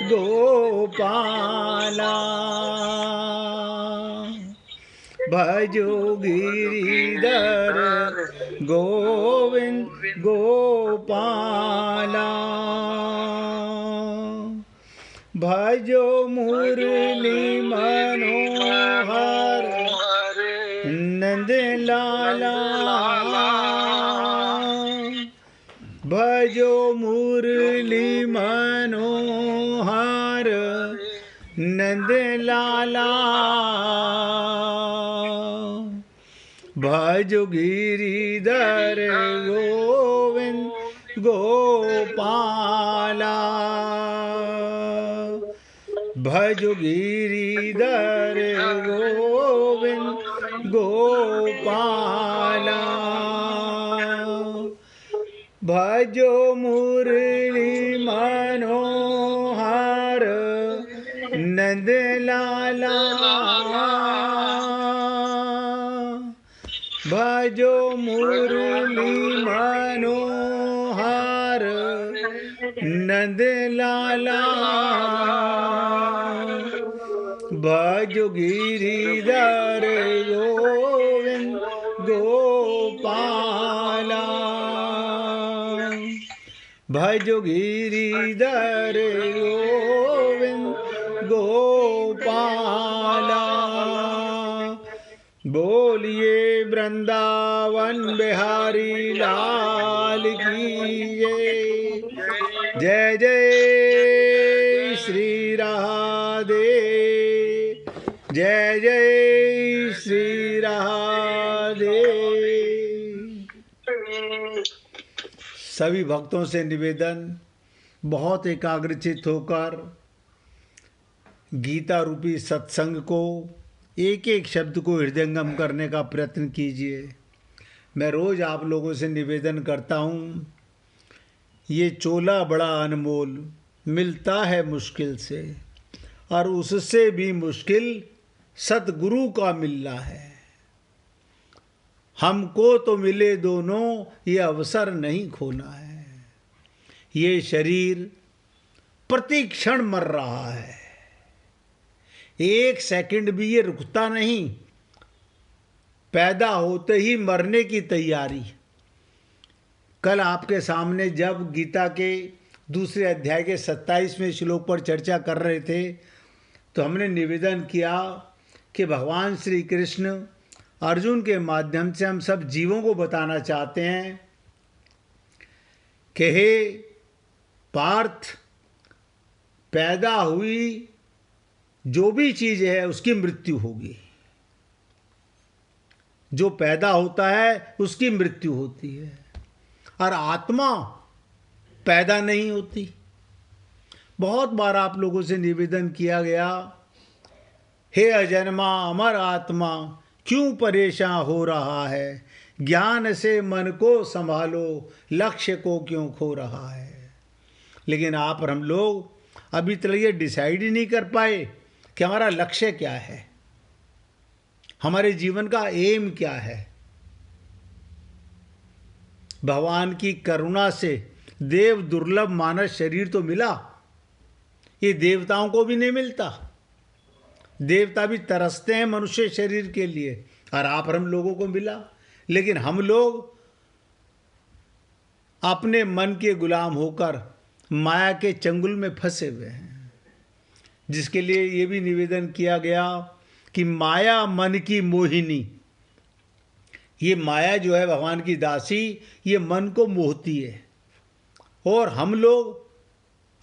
गोपाला भजो गिरिधर गोविंद गोपाला भजो मुरली मनोहर नंद लाला भजो मुरली मनोहर नंद लाला भजो गिरिधर गोविंद गोपाला भजो गिरिधर गोविंद गोपाला भजो मुरली मनोहर नंद लाला भजो मुरली मनोहर नंद लाला भजो गिरिधर गोविंद गोपाला भजो गिरिधर गोविंद गोपाला बोलिए वृंदावन बिहारी लाल की जय जय श्री राधे जय जय श्री राधे। सभी भक्तों से निवेदन, बहुत एकाग्रचित होकर गीता रूपी सत्संग को एक एक शब्द को हृदयंगम करने का प्रयत्न कीजिए। मैं रोज़ आप लोगों से निवेदन करता हूँ, ये चोला बड़ा अनमोल मिलता है मुश्किल से, और उससे भी मुश्किल सतगुरु का मिलना है। हमको तो मिले दोनों, ये अवसर नहीं खोना है। ये शरीर प्रति क्षण मर रहा है, एक सेकंड भी ये रुकता नहीं। पैदा होते ही मरने की तैयारी। कल आपके सामने जब गीता के दूसरे अध्याय के 27वें श्लोक पर चर्चा कर रहे थे, तो हमने निवेदन किया कि भगवान श्री कृष्ण अर्जुन के माध्यम से हम सब जीवों को बताना चाहते हैं कि हे पार्थ, पैदा हुई जो भी चीज़ है उसकी मृत्यु होगी। जो पैदा होता है उसकी मृत्यु होती है, और आत्मा पैदा नहीं होती। बहुत बार आप लोगों से निवेदन किया गया, हे अजन्मा अमर आत्मा क्यों परेशान हो रहा है, ज्ञान से मन को संभालो, लक्ष्य को क्यों खो रहा है। लेकिन आप और हम लोग अभी तक ये डिसाइड ही नहीं कर पाए कि हमारा लक्ष्य क्या है, हमारे जीवन का एम क्या है। भगवान की करुणा से देव दुर्लभ मानस शरीर तो मिला, ये देवताओं को भी नहीं मिलता। देवता भी तरसते हैं मनुष्य शरीर के लिए, और आप और हम लोगों को मिला। लेकिन हम लोग अपने मन के गुलाम होकर माया के चंगुल में फंसे हुए हैं, जिसके लिए ये भी निवेदन किया गया कि माया मन की मोहिनी। ये माया जो है भगवान की दासी, ये मन को मोहती है, और हम लोग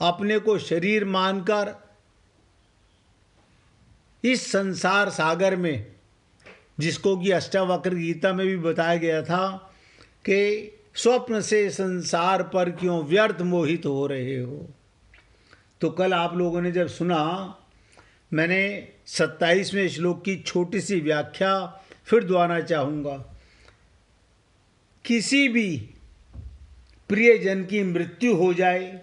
अपने को शरीर मानकर इस संसार सागर में, जिसको कि अष्टावक्र गीता में भी बताया गया था कि स्वप्न से संसार पर क्यों व्यर्थ मोहित हो रहे हो। तो कल आप लोगों ने जब सुना, मैंने 27वें श्लोक की छोटी सी व्याख्या फिर दोहराना चाहूँगा। किसी भी प्रियजन की मृत्यु हो जाए,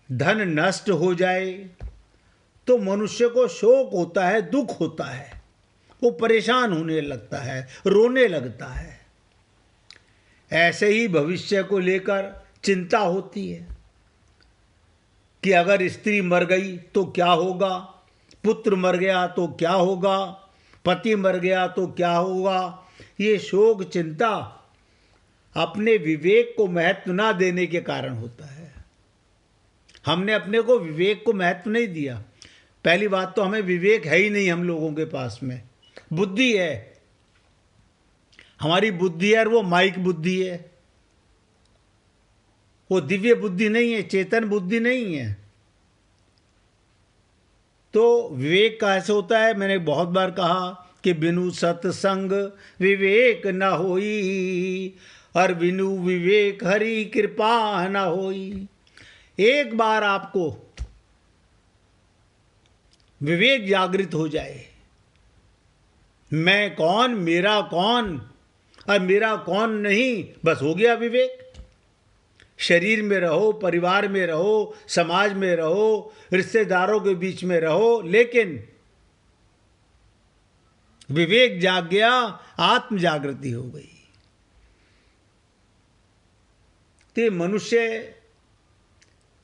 धन नष्ट हो जाए, तो मनुष्य को शोक होता है, दुख होता है, वो परेशान होने लगता है, रोने लगता है। ऐसे ही भविष्य को लेकर चिंता होती है। कि अगर स्त्री मर गई तो क्या होगा, पुत्र मर गया तो क्या होगा, पति मर गया तो क्या होगा। ये शोक चिंता अपने विवेक को महत्व ना देने के कारण होता है। हमने अपने को विवेक को महत्व नहीं दिया। पहली बात तो हमें विवेक है ही नहीं हम लोगों के पास में। बुद्धि है, हमारी बुद्धि है और वो माइक बुद्धि है, वो दिव्य बुद्धि नहीं है, चेतन बुद्धि नहीं है। तो विवेक कैसे होता है? मैंने बहुत बार कहा कि बिनु सत्संग विवेक न होई, और बिनु विवेक हरि कृपा न होई। एक बार आपको विवेक जागृत हो जाए, मैं कौन, मेरा कौन और मेरा कौन नहीं, बस हो गया विवेक। शरीर में रहो, परिवार में रहो, समाज में रहो, रिश्तेदारों के बीच में रहो, लेकिन विवेक जाग गया, आत्म जागृति हो गई। तो मनुष्य,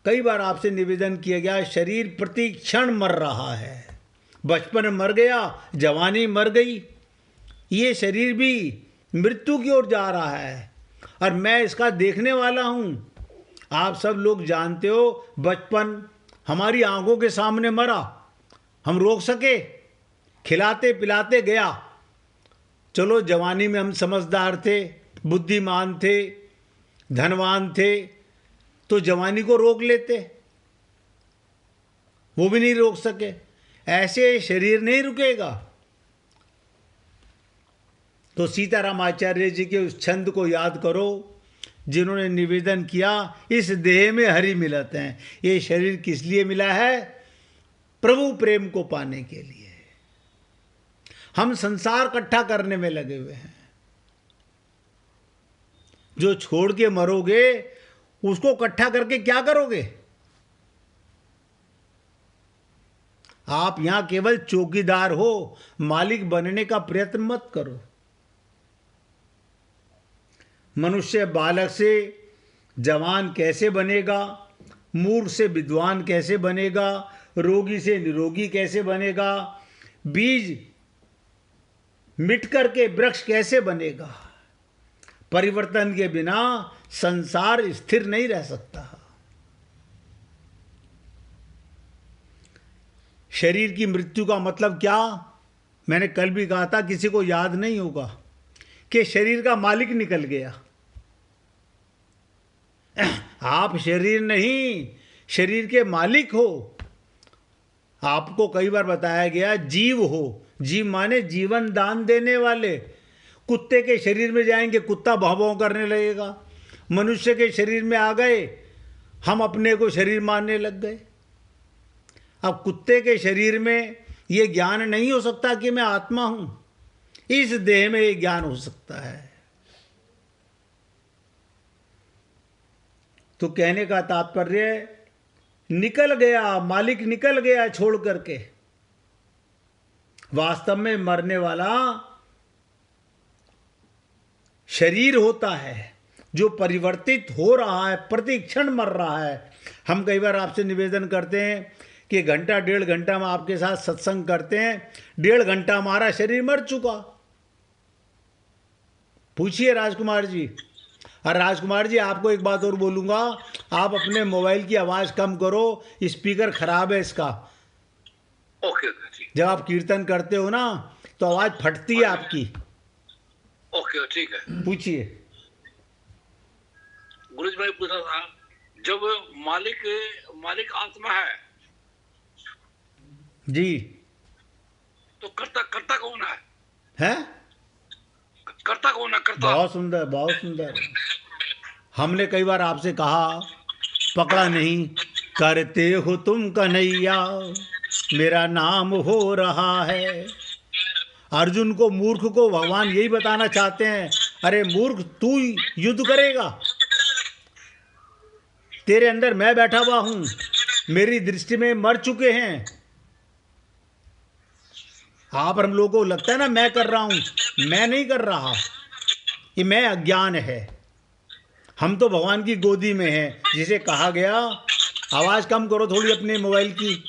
कई बार आपसे निवेदन किया गया, शरीर प्रति क्षण मर रहा है। बचपन मर गया, जवानी मर गई, ये शरीर भी मृत्यु की ओर जा रहा है और मैं इसका देखने वाला हूं। आप सब लोग जानते हो, बचपन हमारी आंखों के सामने मरा, हम रोक सके? खिलाते पिलाते गया। चलो जवानी में हम समझदार थे, बुद्धिमान थे, धनवान थे, तो जवानी को रोक लेते, वो भी नहीं रोक सके। ऐसे शरीर नहीं रुकेगा। तो सीताराम आचार्य जी के उस छंद को याद करो जिन्होंने निवेदन किया, इस देह में हरि मिलत हैं। ये शरीर किस लिए मिला है? प्रभु प्रेम को पाने के लिए। हम संसार इकट्ठा करने में लगे हुए हैं। जो छोड़ के मरोगे उसको इकट्ठा करके क्या करोगे? आप यहां केवल चौकीदार हो, मालिक बनने का प्रयत्न मत करो। मनुष्य बालक से जवान कैसे बनेगा, मूर्ख से विद्वान कैसे बनेगा, रोगी से निरोगी कैसे बनेगा, बीज मिट करके वृक्ष कैसे बनेगा। परिवर्तन के बिना संसार स्थिर नहीं रह सकता। शरीर की मृत्यु का मतलब क्या? मैंने कल भी कहा था, किसी को याद नहीं होगा कि शरीर का मालिक निकल गया। आप शरीर नहीं, शरीर के मालिक हो। आपको कई बार बताया गया जीव हो। जीव माने जीवन दान देने वाले। कुत्ते के शरीर में जाएंगे, कुत्ता भौं भौं करने लगेगा। मनुष्य के शरीर में आ गए, हम अपने को शरीर मानने लग गए। अब कुत्ते के शरीर में ये ज्ञान नहीं हो सकता कि मैं आत्मा हूं। इस देह में ये ज्ञान हो सकता है। तो कहने का तात्पर्य, निकल गया, मालिक निकल गया छोड़ करके। वास्तव में मरने वाला शरीर होता है जो परिवर्तित हो रहा है, प्रतिक्षण मर रहा है। हम कई बार आपसे निवेदन करते हैं कि घंटा 1.5 घंटा में आपके साथ सत्संग करते हैं, 1.5 घंटा हमारा शरीर मर चुका। पूछिए राजकुमार जी। और राजकुमार जी, आपको एक बात और बोलूँगा, आप अपने मोबाइल की आवाज़ कम करो, स्पीकर खराब है इसका। ओके। जब आप कीर्तन करते हो ना तो आवाज़ फटती है आपकी। ओके, ठीक है। पूछिए। गुरुजी, मैं पूछा था, जब मालिक आत्मा है जी, तो कर्ता कौन है? हैं? कर्ता कौन है? कर्ता। बहुत सुंदर, बहुत सुंदर। हमने कई बार आपसे कहा, पकड़ा नहीं। करते हो तुम कन्हैया, मेरा नाम हो रहा है। अर्जुन को, मूर्ख को भगवान यही बताना चाहते हैं, अरे मूर्ख, तू युद्ध करेगा, तेरे अंदर मैं बैठा हुआ हूं, मेरी दृष्टि में मर चुके हैं। आप हम लोगों को लगता है ना मैं कर रहा हूं, मैं नहीं कर रहा। ये मैं अज्ञान है। हम तो भगवान की गोदी में हैं, जिसे कहा गया आवाज़ कम करो थोड़ी अपने मोबाइल की,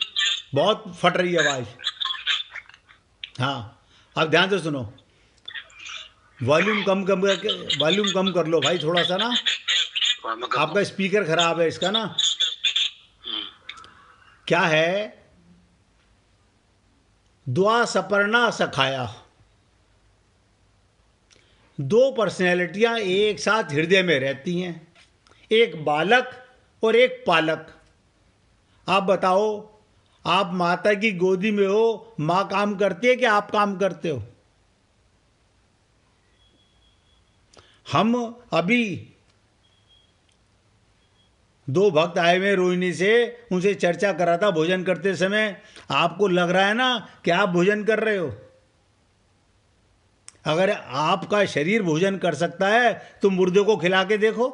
बहुत फट रही है आवाज़। हाँ, अब ध्यान से सुनो, वॉल्यूम कम कर लो भाई थोड़ा सा ना, आपका स्पीकर खराब है इसका ना। क्या है, द्वा सपर्णा सखाया, दो पर्सनैलिटियां एक साथ हृदय में रहती हैं, एक बालक और एक पालक। आप बताओ, आप माता की गोदी में हो, माँ काम करती है कि आप काम करते हो? हम अभी दो भक्त आए हुए रोहिणी से, उनसे चर्चा कर रहा था भोजन करते समय। आपको लग रहा है ना कि आप भोजन कर रहे हो? अगर आपका शरीर भोजन कर सकता है तो मुर्दे को खिला के देखो।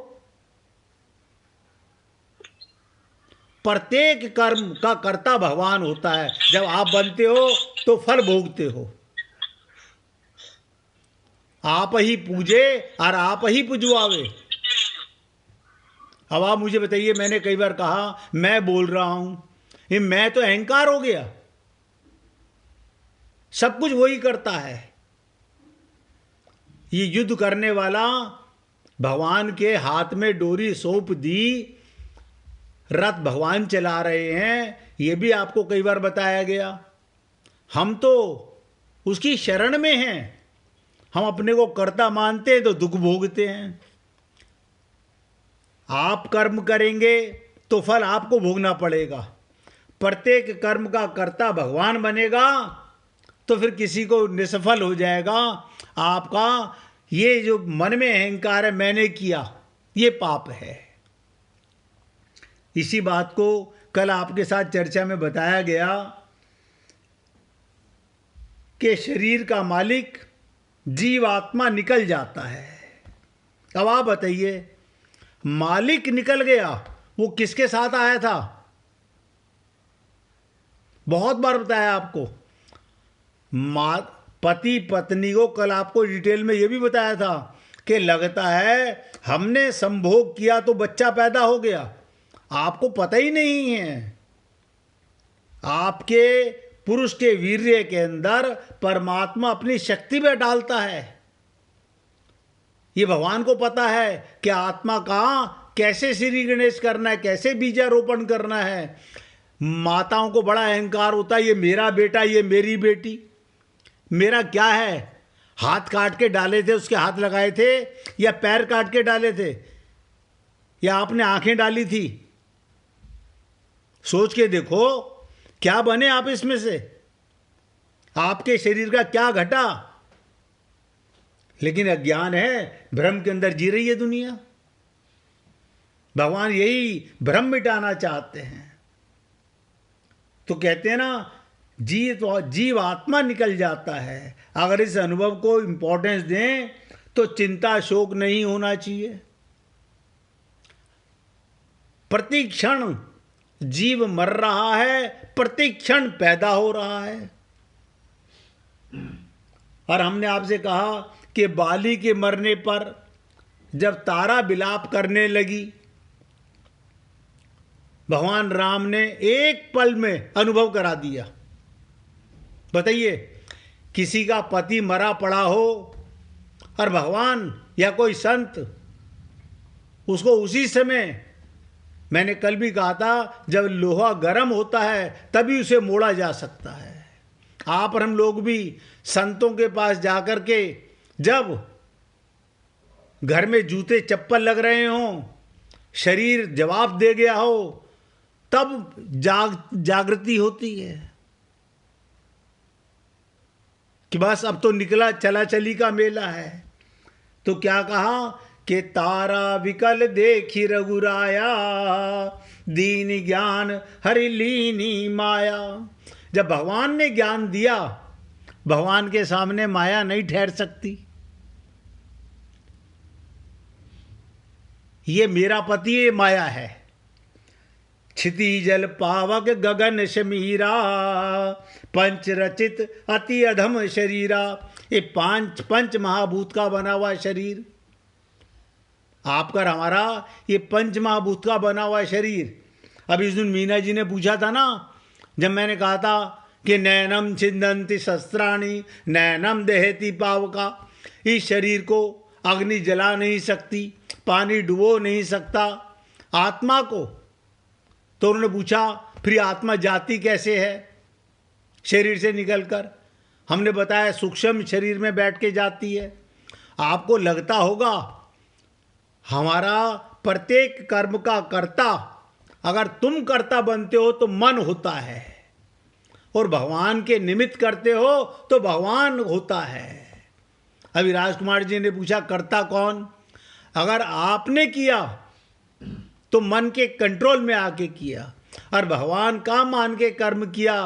प्रत्येक कर्म का कर्ता भगवान होता है। जब आप बनते हो तो फल भोगते हो। आप ही पूजे और आप ही पुजवावे। अब आप मुझे बताइए, मैंने कई बार कहा मैं बोल रहा हूं, ये मैं तो अहंकार हो गया। सब कुछ वही करता है। ये युद्ध करने वाला भगवान के हाथ में डोरी सौंप दी, रथ भगवान चला रहे हैं, ये भी आपको कई बार बताया गया। हम तो उसकी शरण में हैं। हम अपने को कर्ता मानते हैं तो दुख भोगते हैं। आप कर्म करेंगे तो फल आपको भोगना पड़ेगा। प्रत्येक कर्म का कर्ता भगवान बनेगा तो फिर किसी को निष्फल हो जाएगा। आपका ये जो मन में अहंकार है, मैंने किया, ये पाप है। इसी बात को कल आपके साथ चर्चा में बताया गया कि शरीर का मालिक जीवात्मा निकल जाता है। अब आप बताइए, मालिक निकल गया, वो किसके साथ आया था? बहुत बार बताया आपको। पति पत्नी को कल आपको डिटेल में यह भी बताया था कि लगता है हमने संभोग किया तो बच्चा पैदा हो गया। आपको पता ही नहीं है। आपके पुरुष के वीर्य के अंदर परमात्मा अपनी शक्ति में डालता है। ये भगवान को पता है कि आत्मा कहाँ कैसे श्री गणेश करना है, कैसे बीजारोपण करना है। माताओं को बड़ा अहंकार होता है, ये मेरा बेटा, ये मेरी बेटी। मेरा क्या है? हाथ काट के डाले थे, उसके हाथ लगाए थे, या पैर काट के डाले थे, या आपने आंखें डाली थी? सोच के देखो, क्या बने आप इसमें से? आपके शरीर का क्या घटा? लेकिन अज्ञान है, भ्रम के अंदर जी रही है दुनिया। भगवान यही भ्रम मिटाना चाहते हैं। तो कहते हैं ना, जीव आत्मा निकल जाता है। अगर इस अनुभव को इंपॉर्टेंस दें तो चिंता शोक नहीं होना चाहिए। प्रति क्षण जीव मर रहा है, प्रति क्षण पैदा हो रहा है। और हमने आपसे कहा कि बाली के मरने पर जब तारा विलाप करने लगी, भगवान राम ने एक पल में अनुभव करा दिया। बताइए, किसी का पति मरा पड़ा हो और भगवान या कोई संत उसको उसी समय, मैंने कल भी कहा था, जब लोहा गर्म होता है तभी उसे मोड़ा जा सकता है। आप और हम लोग भी संतों के पास जाकर के, जब घर में जूते चप्पल लग रहे हों, शरीर जवाब दे गया हो, तब जागृति होती है कि बस अब तो निकला चला चली का मेला है। तो क्या कहा कि तारा विकल देखी रघुराया, दीन ज्ञान हरि लीनी माया। जब भगवान ने ज्ञान दिया, भगवान के सामने माया नहीं ठहर सकती। ये मेरा पति, ये माया है। क्षितिजल पावक गगन शमीरा, पंच रचित अति अधम शरीरा। ये पंच महाभूत का बना हुआ शरीर, आपका हमारा ये पंच महाभूत का बना हुआ शरीर। अभी उस दिन मीना जी ने पूछा था ना, जब मैंने कहा था कि नैनम छिंदंती शस्त्राणी नैनम दहती पावका, इस शरीर को अग्नि जला नहीं सकती, पानी डुबो नहीं सकता आत्मा को। तो उन्होंने पूछा फिर आत्मा जाती कैसे है शरीर से निकलकर? हमने बताया सूक्ष्म शरीर में बैठ के जाती है। आपको लगता होगा हमारा प्रत्येक कर्म का कर्ता, अगर तुम कर्ता बनते हो तो मन होता है, और भगवान के निमित्त करते हो तो भगवान होता है। अभी राजकुमार जी ने पूछा कर्ता कौन? अगर आपने किया तो मन के कंट्रोल में आके किया, और भगवान का मान के कर्म किया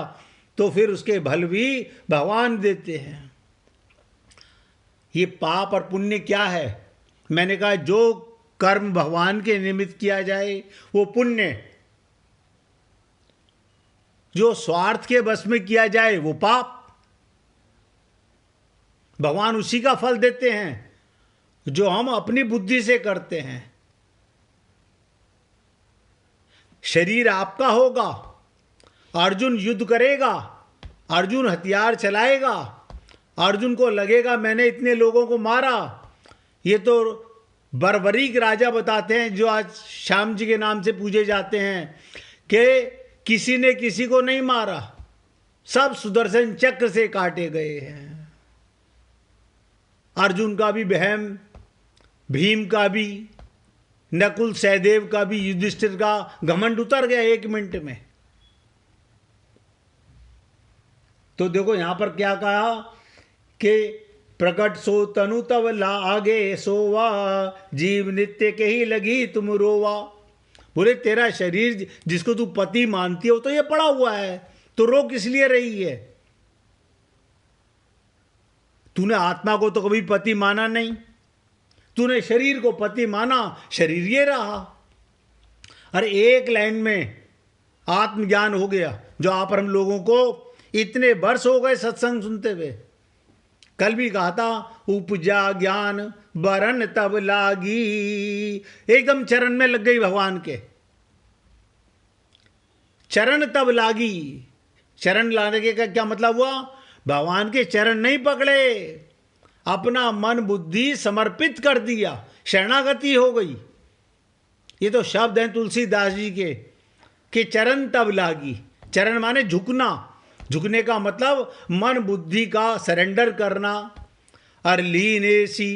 तो फिर उसके फल भी भगवान देते हैं। ये पाप और पुण्य क्या है? मैंने कहा जो कर्म भगवान के निमित्त किया जाए वो पुण्य, जो स्वार्थ के वश में किया जाए वो पाप। भगवान उसी का फल देते हैं जो हम अपनी बुद्धि से करते हैं। शरीर आपका होगा, अर्जुन युद्ध करेगा, अर्जुन हथियार चलाएगा, अर्जुन को लगेगा मैंने इतने लोगों को मारा। ये तो बर्बरीक राजा बताते हैं जो आज श्याम जी के नाम से पूजे जाते हैं कि किसी ने किसी को नहीं मारा, सब सुदर्शन चक्र से काटे गए हैं। अर्जुन का भी वहम, भीम का भी, नकुल सहदेव का भी, युधिष्ठिर का घमंड उतर गया 1 मिनट में। तो देखो यहां पर क्या कहा कि प्रकट सो तनु तब लागे सोवा, जीव नित्य के ही लगी तुम रोवा। बोले तेरा शरीर जिसको तू पति मानती हो तो ये पड़ा हुआ है, तो रो किस लिए रही है? तूने आत्मा को तो कभी पति माना नहीं, तूने शरीर को पति माना, शरीर ये रहा। अरे एक लाइन में आत्मज्ञान हो गया, जो आप हम लोगों को इतने वर्ष हो गए सत्संग सुनते हुए। कल भी कहा था उपजा ज्ञान बरन तब लागी, एकदम चरण में लग गई भगवान के, चरण तब लागी। चरण लाने के का क्या मतलब हुआ? भगवान के चरण नहीं पकड़े, अपना मन बुद्धि समर्पित कर दिया, शरणागति हो गई। ये तो शब्द हैं तुलसीदास जी के कि चरण तब लागी। चरण माने झुकना, झुकने का मतलब मन बुद्धि का सरेंडर करना। और लीने सी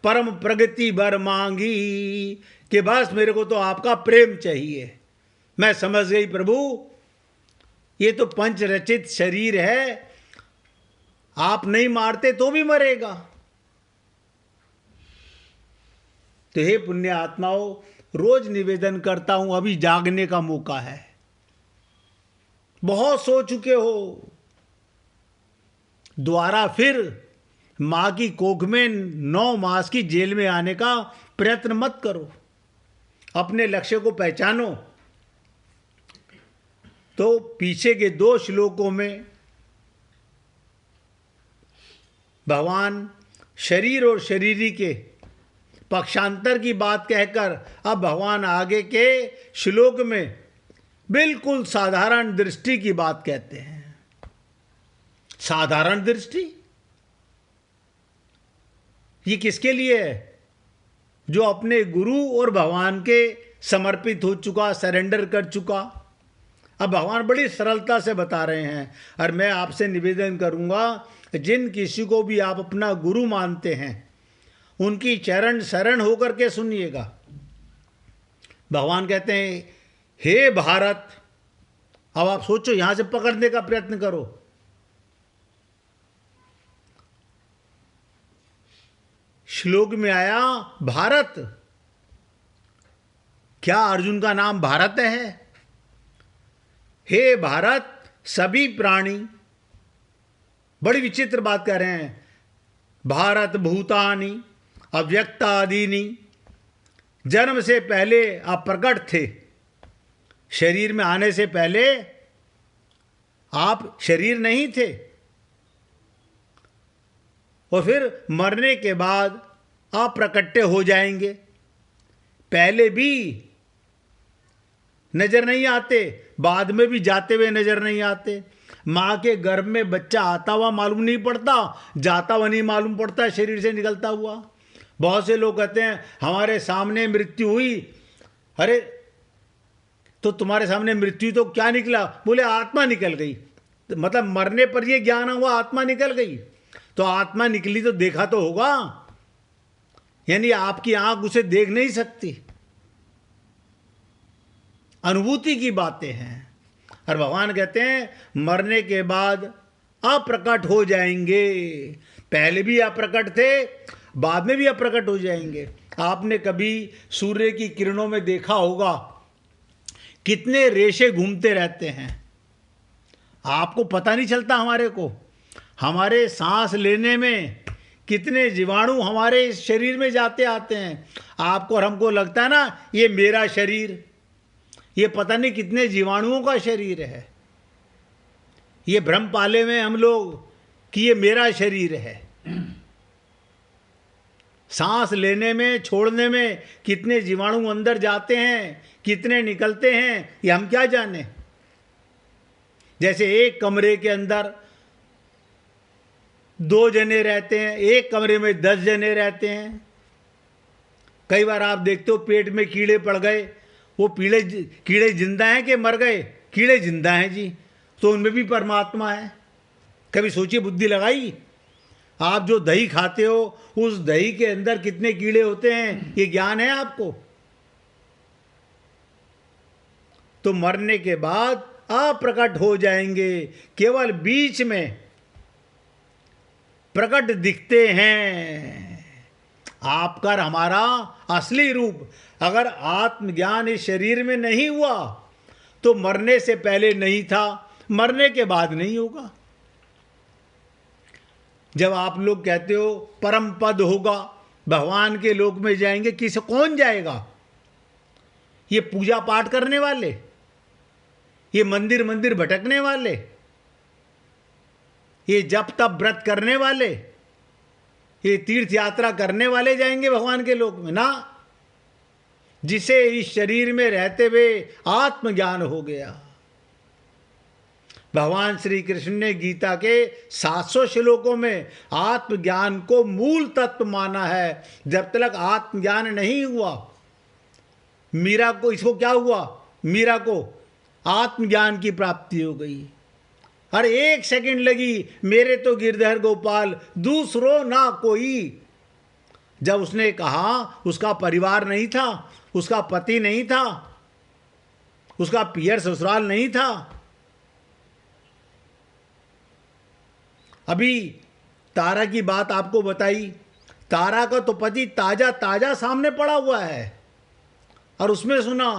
परम प्रगति बर मांगी, कि बस मेरे को तो आपका प्रेम चाहिए। मैं समझ गई प्रभु ये तो पंच रचित शरीर है, आप नहीं मारते तो भी मरेगा। तो हे पुण्य आत्माओं, रोज निवेदन करता हूं, अभी जागने का मौका है। बहुत सो चुके हो, दोबारा फिर मां की कोख में 9 मास की जेल में आने का प्रयत्न मत करो। अपने लक्ष्य को पहचानो। तो पीछे के 2 श्लोकों में भगवान शरीर और शरीरी के पक्षांतर की बात कहकर अब भगवान आगे के श्लोक में बिल्कुल साधारण दृष्टि की बात कहते हैं। साधारण दृष्टि ये किसके लिए है? जो अपने गुरु और भगवान के समर्पित हो चुका, सरेंडर कर चुका। अब भगवान बड़ी सरलता से बता रहे हैं। और मैं आपसे निवेदन करूंगा, जिन किसी को भी आप अपना गुरु मानते हैं उनकी चरण शरण होकर के सुनिएगा। भगवान कहते हैं हे भारत। अब आप सोचो, यहां से पकड़ने का प्रयत्न करो। श्लोक में आया भारत। क्या अर्जुन का नाम भारत है? हे भारत सभी प्राणी, बड़ी विचित्र बात कर रहे हैं। भारत भूतानि अव्यक्तादीनि, जन्म से पहले आप प्रकट थे। शरीर में आने से पहले आप शरीर नहीं थे, और फिर मरने के बाद आप प्रकट्य हो जाएंगे। पहले भी नजर नहीं आते, बाद में भी जाते हुए नजर नहीं आते। माँ के गर्भ में बच्चा आता हुआ मालूम नहीं पड़ता, जाता हुआ नहीं मालूम पड़ता, शरीर से निकलता हुआ। बहुत से लोग कहते हैं हमारे सामने मृत्यु हुई। अरे तो तुम्हारे सामने मृत्यु तो क्या निकला? बोले आत्मा निकल गई। मतलब मरने पर यह ज्ञान हुआ आत्मा निकल गई। तो आत्मा निकली तो देखा तो होगा, यानी आपकी आंख उसे देख नहीं सकती। अनुभूति की बातें हैं। और भगवान कहते हैं मरने के बाद अप्रकट हो जाएंगे। पहले भी अप्रकट थे, बाद में भी अप्रकट हो जाएंगे। आपने कभी सूर्य की किरणों में देखा होगा कितने रेशे घूमते रहते हैं, आपको पता नहीं चलता। हमारे को, हमारे सांस लेने में कितने जीवाणु हमारे इस शरीर में जाते आते हैं। आपको और हमको लगता है ना ये मेरा शरीर, ये पता नहीं कितने जीवाणुओं का शरीर है। ये भ्रम पाले में हम लोग कि ये मेरा शरीर है। सांस लेने में, छोड़ने में कितने जीवाणु अंदर जाते हैं, कितने निकलते हैं, ये हम क्या जाने। जैसे एक कमरे के अंदर 2 जने रहते हैं, एक कमरे में 10 जने रहते हैं। कई बार आप देखते हो पेट में कीड़े पड़ गए, वो कीड़े जिंदा हैं कि मर गए? कीड़े जिंदा हैं जी, तो उनमें भी परमात्मा है। कभी सोचिए, बुद्धि लगाई। आप जो दही खाते हो उस दही के अंदर कितने कीड़े होते हैं, ये ज्ञान है आपको? तो मरने के बाद अप्रकट हो जाएंगे, केवल बीच में प्रकट दिखते हैं। आपका हमारा असली रूप अगर आत्मज्ञान इस शरीर में नहीं हुआ तो मरने से पहले नहीं था, मरने के बाद नहीं होगा। जब आप लोग कहते हो परम पद होगा, भगवान के लोक में जाएंगे, कौन जाएगा? ये पूजा पाठ करने वाले, ये मंदिर मंदिर भटकने वाले, ये जप तप व्रत करने वाले, ये तीर्थ यात्रा करने वाले जाएंगे भगवान के लोक में ना। जिसे इस शरीर में रहते हुए आत्मज्ञान हो गया। भगवान श्री कृष्ण ने गीता के 700 श्लोकों में आत्मज्ञान को मूल तत्व माना है। जब तक आत्मज्ञान नहीं हुआ, मीरा को, इसको क्या हुआ? मीरा को आत्मज्ञान की प्राप्ति हो गई। हर 1 सेकंड लगी, मेरे तो गिरधर गोपाल दूसरो ना कोई। जब उसने कहा, उसका परिवार नहीं था, उसका पति नहीं था, उसका पियर ससुराल नहीं था। अभी तारा की बात आपको बताई, तारा का तो पति ताजा ताजा सामने पड़ा हुआ है, और उसमें सुना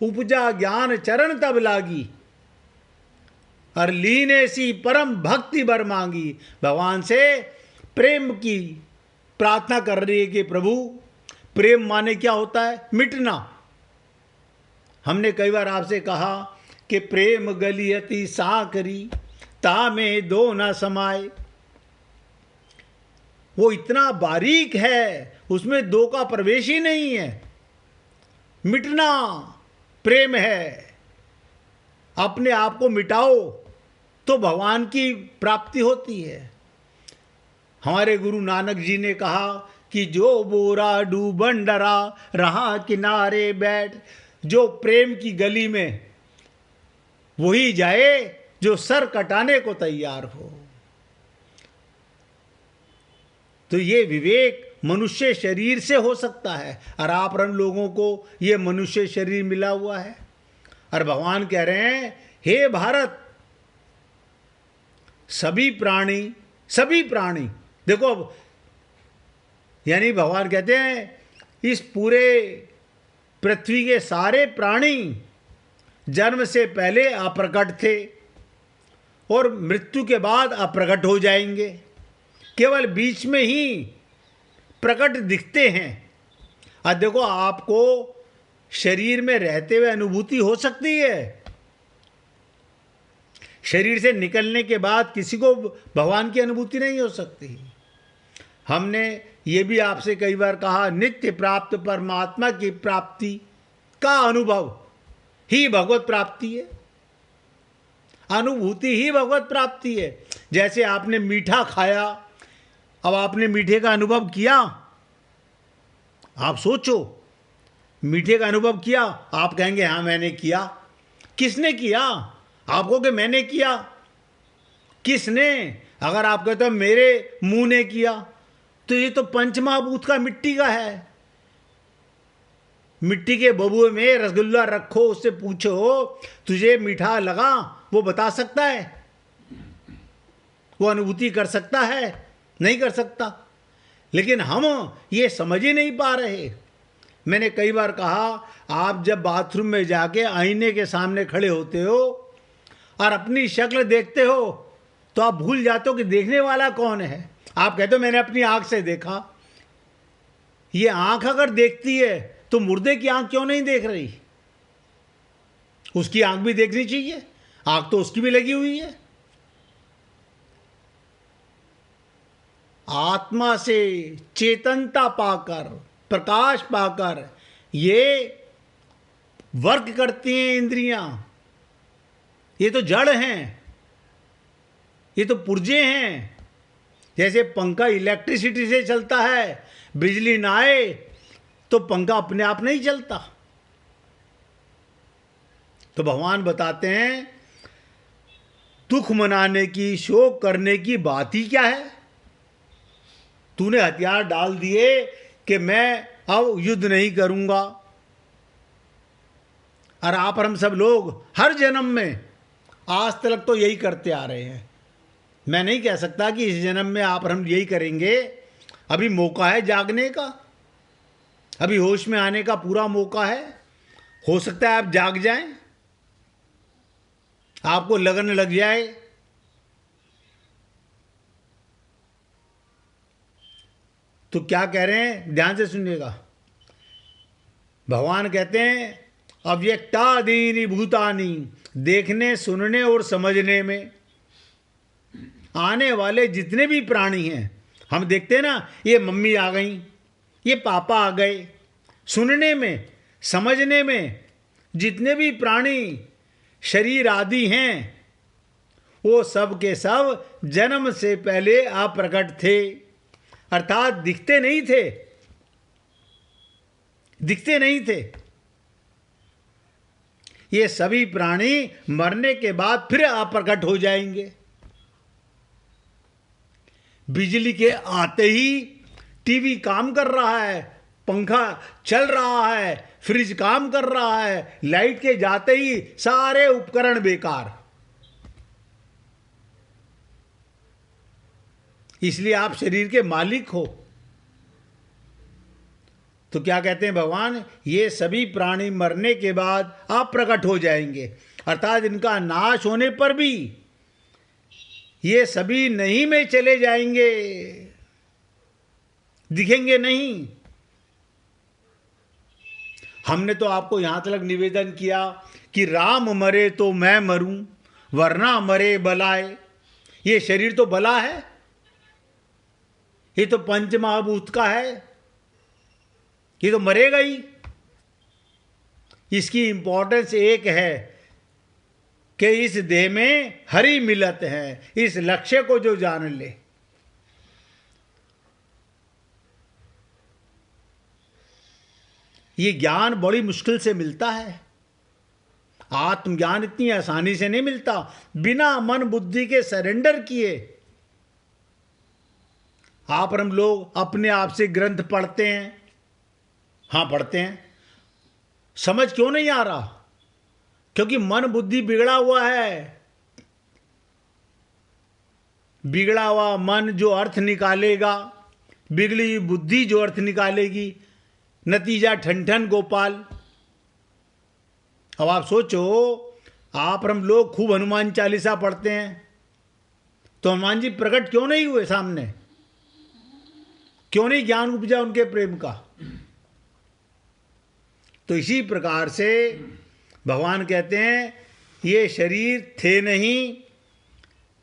उपजा ज्ञान चरण तब लागी, और लीने सी परम भक्ति बर मांगी। भगवान से प्रेम की प्रार्थना कर रही है कि प्रभु, प्रेम माने क्या होता है? मिटना। हमने कई बार आपसे कहा कि प्रेम गलियति साकरी ता में दो ना समाए। वो इतना बारीक है, उसमें दो का प्रवेश ही नहीं है। मिटना प्रेम है। अपने आप को मिटाओ तो भगवान की प्राप्ति होती है। हमारे गुरु नानक जी ने कहा कि जो बोरा डूबन डरा रहा किनारे बैठ, जो प्रेम की गली में वही जाए जो सर कटाने को तैयार हो। तो ये विवेक मनुष्य शरीर से हो सकता है, और आप रन लोगों को ये मनुष्य शरीर मिला हुआ है। और भगवान कह रहे हैं, हे भारत, सभी प्राणी देखो, अब यानी भगवान कहते हैं इस पूरे पृथ्वी के सारे प्राणी जन्म से पहले अप्रकट थे और मृत्यु के बाद अप्रकट हो जाएंगे। केवल बीच में ही प्रकट दिखते हैं। और देखो, आपको शरीर में रहते हुए अनुभूति हो सकती है। शरीर से निकलने के बाद किसी को भगवान की अनुभूति नहीं हो सकती। हमने ये भी आपसे कई बार कहा, नित्य प्राप्त परमात्मा की प्राप्ति का अनुभव ही भगवत प्राप्ति है, अनुभूति ही भगवत प्राप्ति है। जैसे आपने मीठा खाया, अब आपने मीठे का अनुभव किया, आप सोचो, मीठे का अनुभव किया, आप कहेंगे हाँ मैंने किया। किसने किया? आप कहोगे मैंने किया। किसने? अगर आप कहते हो मेरे मुंह ने किया, तो ये तो पंचमहाभूत का मिट्टी का है। मिट्टी के बबुए में रसगुल्ला रखो, उससे पूछो तुझे मीठा लगा, वो बता सकता है? वो अनुभूति कर सकता है? नहीं कर सकता। लेकिन हम ये समझ ही नहीं पा रहे। मैंने कई बार कहा, आप जब बाथरूम में जाके आईने के सामने खड़े होते हो और अपनी शक्ल देखते हो, तो आप भूल जाते हो कि देखने वाला कौन है। आप कहते हो मैंने अपनी आंख से देखा। ये आंख अगर देखती है तो मुर्दे की आंख क्यों नहीं देख रही? उसकी आंख भी देखनी चाहिए, आंख तो उसकी भी लगी हुई है। आत्मा से चेतनता पाकर, प्रकाश पाकर ये वर्क करती हैं इंद्रियां। ये तो जड़ हैं, ये तो पुर्जे हैं। जैसे पंखा इलेक्ट्रिसिटी से चलता है, बिजली ना आए तो पंखा अपने आप नहीं चलता। तो भगवान बताते हैं दुख मनाने की, शोक करने की बात ही क्या है? तूने हथियार डाल दिए कि मैं अब युद्ध नहीं करूंगा। और आप और हम सब लोग हर जन्म में आज तक तो यही करते आ रहे हैं। मैं नहीं कह सकता कि इस जन्म में आप और हम यही करेंगे। अभी मौका है जागने का, अभी होश में आने का पूरा मौका है। हो सकता है आप जाग जाएं, आपको लगन लग जाए। तो क्या कह रहे हैं, ध्यान से सुनिएगा। भगवान कहते हैं अव्यक्तादीनि भूतानि, देखने, सुनने और समझने में आने वाले जितने भी प्राणी हैं, हम देखते हैं ना, ये मम्मी आ गई, ये पापा आ गए। सुनने में, समझने में जितने भी प्राणी शरीर आदि हैं, वो सब के सब जन्म से पहले अप्रकट थे, अर्थात दिखते नहीं थे, दिखते नहीं थे। ये सभी प्राणी मरने के बाद फिर अप्रकट हो जाएंगे। बिजली के आते ही टीवी काम कर रहा है, पंखा चल रहा है, फ्रिज काम कर रहा है, लाइट के जाते ही सारे उपकरण बेकार। इसलिए आप शरीर के मालिक हो। तो क्या कहते हैं भगवान, ये सभी प्राणी मरने के बाद अप्रकट हो जाएंगे, अर्थात इनका नाश होने पर भी ये सभी नहीं में चले जाएंगे, दिखेंगे नहीं। हमने तो आपको यहां तक निवेदन किया कि राम मरे तो मैं मरूं, वरना मरे बलाए। ये शरीर तो बला है, ये तो पंच महाभूत का है, ये तो मरेगा ही। इसकी इंपॉर्टेंस एक है कि इस देह में हरि मिलत है, इस लक्ष्य को जो जान ले। ये ज्ञान बड़ी मुश्किल से मिलता है। आत्मज्ञान इतनी आसानी से नहीं मिलता, बिना मन बुद्धि के सरेंडर किए। आप और हम लोग अपने आप से ग्रंथ पढ़ते हैं, हाँ पढ़ते हैं, समझ क्यों नहीं आ रहा? क्योंकि मन बुद्धि बिगड़ा हुआ है। बिगड़ा हुआ मन जो अर्थ निकालेगा, बिगड़ी हुई बुद्धि जो अर्थ निकालेगी, नतीजा ठन ठन गोपाल। अब आप सोचो, आप और हम लोग खूब हनुमान चालीसा पढ़ते हैं, तो हनुमान जी प्रकट क्यों नहीं हुए सामने? क्यों नहीं ज्ञान उपजा उनके प्रेम का? तो इसी प्रकार से भगवान कहते हैं ये शरीर थे नहीं,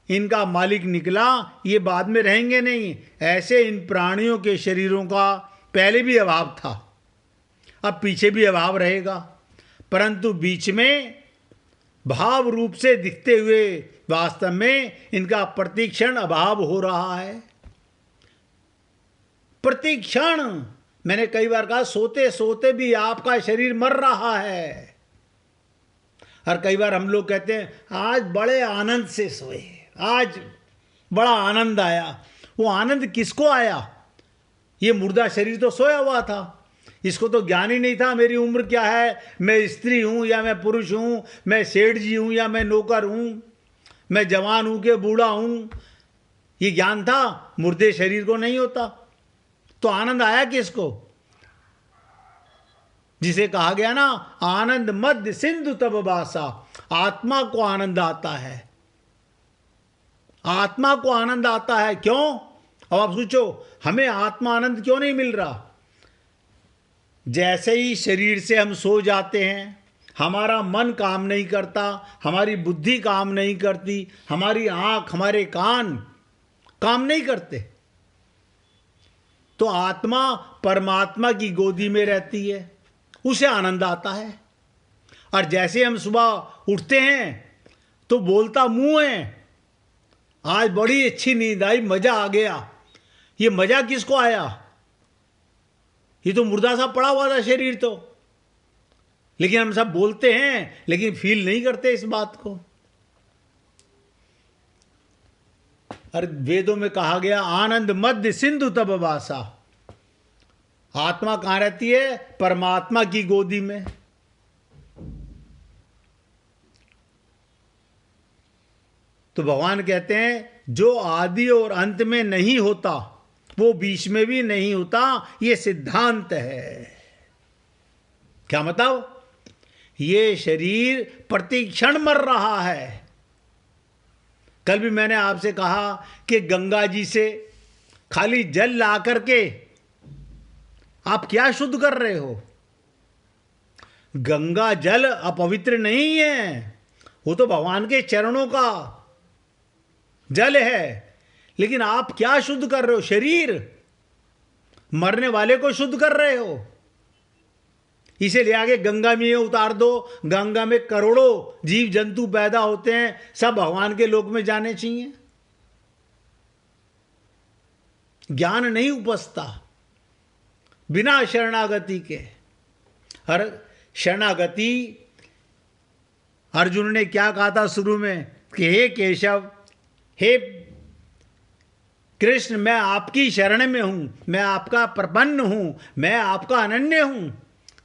इनका मालिक निकला, ये बाद में रहेंगे नहीं। ऐसे इन प्राणियों के शरीरों का पहले भी अभाव था, अब पीछे भी अभाव रहेगा। परंतु बीच में भाव रूप से दिखते हुए वास्तव में इनका प्रतिक्षण अभाव हो रहा है। प्रतिक्षण, मैंने कई बार कहा, सोते सोते भी आपका शरीर मर रहा है। और कई बार हम लोग कहते हैं आज बड़े आनंद से सोए, आज बड़ा आनंद आया। वो आनंद किसको आया? ये मुर्दा शरीर तो सोया हुआ था, इसको तो ज्ञान ही नहीं था मेरी उम्र क्या है, मैं स्त्री हूं या मैं पुरुष हूं, मैं सेठ जी हूं या मैं नौकर हूं, मैं जवान हूं कि बूढ़ा हूं। ये ज्ञान था, मुर्दे शरीर को नहीं होता। तो आनंद आया किसको? जिसे कहा गया ना, आनंद मध्य सिंधु तब बासा। आत्मा को आनंद आता है, आत्मा को आनंद आता है। क्यों? अब आप सोचो, हमें आत्मा आनंद क्यों नहीं मिल रहा? जैसे ही शरीर से हम सो जाते हैं, हमारा मन काम नहीं करता, हमारी बुद्धि काम नहीं करती, हमारी आंख, हमारे कान काम नहीं करते, तो आत्मा परमात्मा की गोदी में रहती है, उसे आनंद आता है। और जैसे हम सुबह उठते हैं तो बोलता मुंह है, आज बड़ी अच्छी नींद आई, मजा आ गया। ये मजा किसको आया? ये तो मुर्दा सा पड़ा हुआ था शरीर तो। लेकिन हम सब बोलते हैं, लेकिन फील नहीं करते इस बात को। और वेदों में कहा गया आनंद मध्य सिंधु तब वासा। आत्मा कहां रहती है? परमात्मा की गोदी में। तो भगवान कहते हैं जो आदि और अंत में नहीं होता वो बीच में भी नहीं होता, ये सिद्धांत है। क्या मतलब? ये शरीर प्रतिक्षण मर रहा है। कल भी मैंने आपसे कहा कि गंगा जी से खाली जल ला करके आप क्या शुद्ध कर रहे हो? गंगा जल अपवित्र नहीं है, वो तो भगवान के चरणों का जल है। लेकिन आप क्या शुद्ध कर रहे हो? शरीर, मरने वाले को शुद्ध कर रहे हो। इसे ले आके गंगा में उतार दो, गंगा में करोड़ों जीव जंतु पैदा होते हैं, सब भगवान के लोक में जाने चाहिए। ज्ञान नहीं उपजता बिना शरणागति के। हर शरणागति, अर्जुन ने क्या कहा था शुरू में कि हे केशव, हे कृष्ण, मैं आपकी शरण में हूं, मैं आपका प्रपन्न हूं, मैं आपका अनन्य हूं।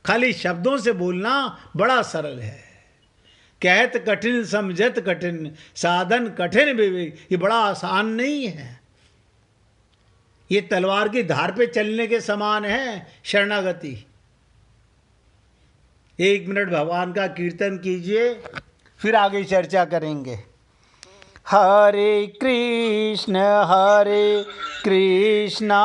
खाली शब्दों से बोलना बड़ा सरल है। कहत कठिन समझत कठिन, साधन कठिन विवेक। ये बड़ा आसान नहीं है। ये तलवार की धार पे चलने के समान है शरणागति। 1 मिनट भगवान का कीर्तन कीजिए, फिर आगे चर्चा करेंगे। हरे कृष्ण कृष्णा